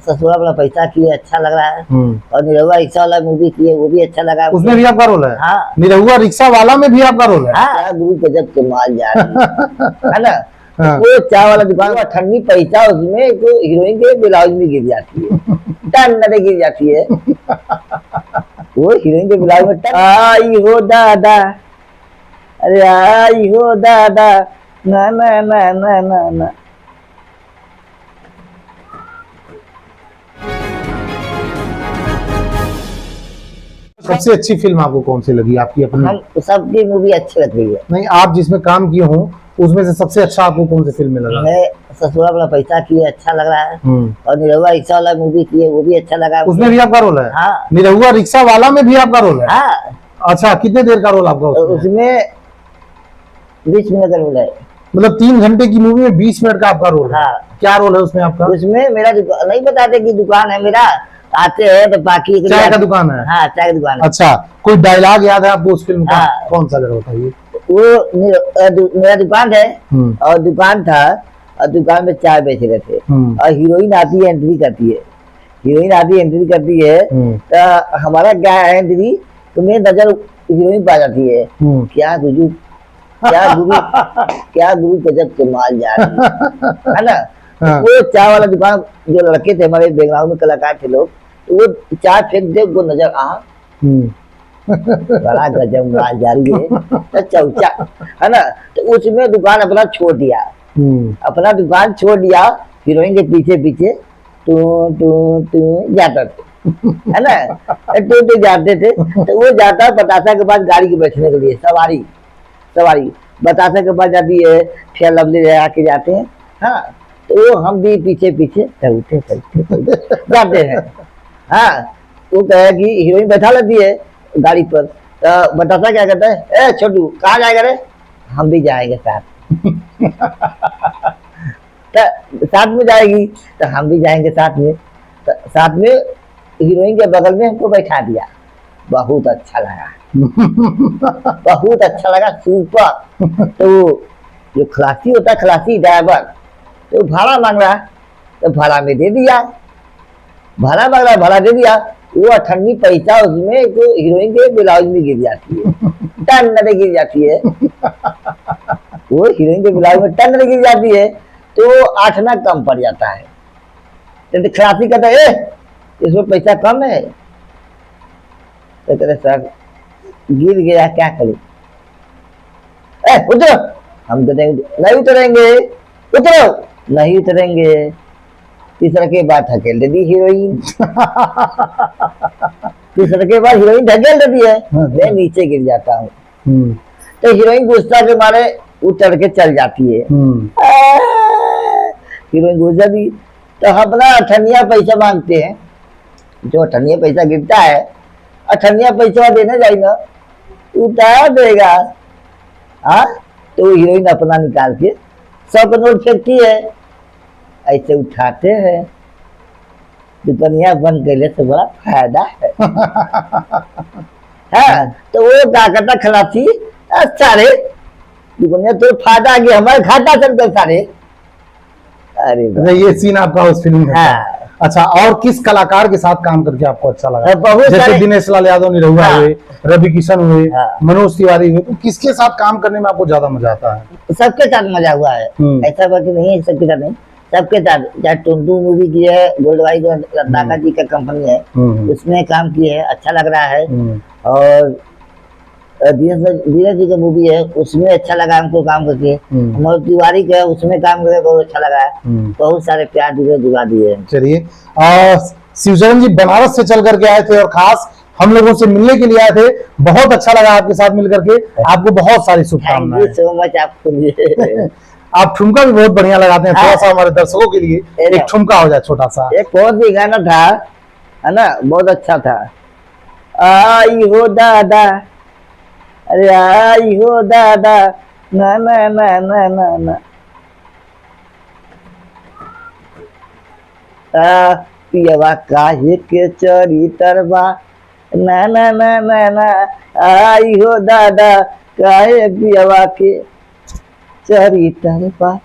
ससुरा वाला पैसा किए अच्छा लग रहा है। और निरहुआ रिक्शा वाला मूवी किए वो भी अच्छा लगा। उसमें भी आपका रोल है? हाँ। निरहुआ रिक्शा वाला में भी आपका रोल है? हाँ, गुरु गजब के माल जा रही है ना। हाँ। वो चाय वाला दुकान का ठंडी पैसा उसमें तो हीरोइन के ब्लाउज में गिर जाती है, टन गिर जाती है। वो हीरोइन के ब्लाउज में टन। आई हो दादा, अरे आई हो दादा, ना ना ना ना ना ना। सबसे अच्छी फिल्म आपको कौन सी लगी आपकी अपनी? हम सबकी मूवी अच्छी लग रही है। नहीं, आप जिसमें काम किए हो उसमें से सबसे अच्छा आपको कौन सी फिल्म में लगा? मैं ससुरा वाला पैसा किए अच्छा लग रहा है। और निरहुआ रिक्शा वाला मूवी किए वो भी अच्छा लगा। उसमें भी आपका रोल है? हाँ। निरहुआ रिक्शा वाला में भी आपका रोल है? हाँ। अच्छा, कितने देर का रोल आपका उसमें 20 मिनट का रोल है। मतलब 3 घंटे की मूवी में 20 मिनट का आपका रोल है? हाँ। क्या रोल है उसमें आपका? उसमें मेरा नहीं बताते कि दुकान है मेरा, आते हैं तो बाकी चाय का दुकान है? हाँ, चाय की दुकान है। अच्छा, कोई डायलॉग याद है आपको उस फिल्म का? हाँ। कौन सा जरा बताइए। वो मेरा दुकान है और दुकान था और दुकान में चाय बेच रहे थे और हीरोइन आती है, एंट्री करती है। हीरोइन आती है, एंट्री करती है तो हमारा क्या है एंट्री तो मेरी नजर हीरोइन पा जाती है। क्या गुरु, क्या गुरु, क्या गुरु गजब के माल जा रही है ना। हाँ। वो चाय वाला दुकान जो लड़के थे हमारे बैकग्राउंड में कलाकार थे लोग, वो चाय फेंक दे वो नजर आ बड़ा गजब माल जा रही है तो चौचा है ना। तो उसमें दुकान अपना छोड़ दिया, अपना दुकान छोड़ दिया, हीरोइन के पीछे पीछे तू जाता थे है ना। तो जाते थे तो वो जाता बतासा के पास गाड़ी के बैठने के लिए, सवारी बतासा के पास जाती है, फेयर लवली ले आके जाते हैं। हाँ, तो वो हम भी पीछे पीछे चलते जाते हैं। हाँ, वो कहे कि हीरोइन बैठा लेती है गाड़ी पर तो बतासा क्या कहता है, ए छोटू कहाँ जाएगा रे? हम भी जाएंगे साथ। तो साथ में जाएगी तो हम भी जाएंगे साथ में। तो साथ में हीरोइन के बगल में हमको बैठा दिया, बहुत अच्छा लगा। बहुत अच्छा लगा, सुपर। तो जो खलासी होता है, खलासी ड्राइवर, तो भाड़ा मांग रहा है तो भाड़ा में दे दिया, भाड़ा मांग रहा है भाड़ा दे दिया। वो ठंडी पैसा उसमें तो हीरोइन के ब्लाउज में गिर जाती है, टन गिर जाती है। वो हीरोइन के ब्लाउज में टन गिर जाती है तो 8 आना कम पड़ जाता है। तो खलासी कहता है इसमें पैसा कम है। तो कहते सर गिर गया क्या करूं? उतरो, हम तो नहीं उतरेंगे, उतरो, नहीं उतरेंगे। तीसरा के बाद धकेल देती हीरोइन। तीसरा के बाद हीरोइन धकेल देती है, मैं नीचे गिर जाता हूँ। तो हीरोइन गुस्सा के मारे उतर के चल जाती है। हीरोइन गुस्सा भी तो अपना अठनिया पैसा मांगते हैं, जो अठनिया पैसा गिरता है अठनिया पैसा देने जाएगा उतार देगा। हाँ, तो हीरोइन अपना निकाल के 100 का नोट फेंकती है, ऐसे उठाते हैं। दुकानिया बंद करने से बड़ा फायदा है। हाँ, तो वो क्या करता खलासी, सारे दुकानिया तो फायदा आ गया, हमारे घाटा चल गया सारे। अरे ये सीन आपका उस फिल्म में? हाँ। अच्छा, और किस कलाकार के साथ काम करके आपको अच्छा लगा? बहुत जैसे दिनेश लाल यादव निरहुआ हुए, रवि किशन हुए, हाँ। मनोज तिवारी हुए, तो किसके साथ काम करने में आपको ज्यादा मजा आता है? सबके साथ मजा हुआ है, ऐसा बात नहीं है सबके साथ नहीं, सबके साथ। चाहे टुंटू मूवी की है, गोल्ड वाइड लद्दाखा जी का कंपनी है, उसमें काम किए है, अच्छा लग रहा है। और धीरज जी का मूवी है, उसमें अच्छा लगा हमको काम करके। मनोज तिवारी का उसमें काम करके बहुत अच्छा लगा है। बहुत सारे प्यार दिला दिए। चलिए, शिवचरण जी बनारस से चल करके आए थे और खास हम लोगों से मिलने के लिए आए थे। बहुत अच्छा लगा आपके साथ मिल करके, आपको बहुत सारी शुभकामनाएं। थैंक यू सो मच आपको। आप ठुमका भी बहुत बढ़िया लगाते हैं, थोड़ा सा हमारे दर्शकों के लिए एक ठुमका हो जाए छोटा सा। एक बहुत ही गाना था है ना, बहुत अच्छा था। आई हो दादा, अरे आई हो दादा, ना ना ना ना ना ना। पियवा काहे के चरी तरबा, ना ना ना ना ना। आई हो दादा काहे पियवा के चरी तरबा।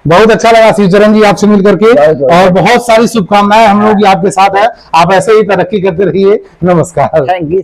बहुत अच्छा लगा शिवचरण जी आपसे मिल करके, बहुत। और बहुत सारी शुभकामनाएं हम लोग की आपके साथ है। आप ऐसे ही तरक्की करते रहिए। नमस्कार। Thank you.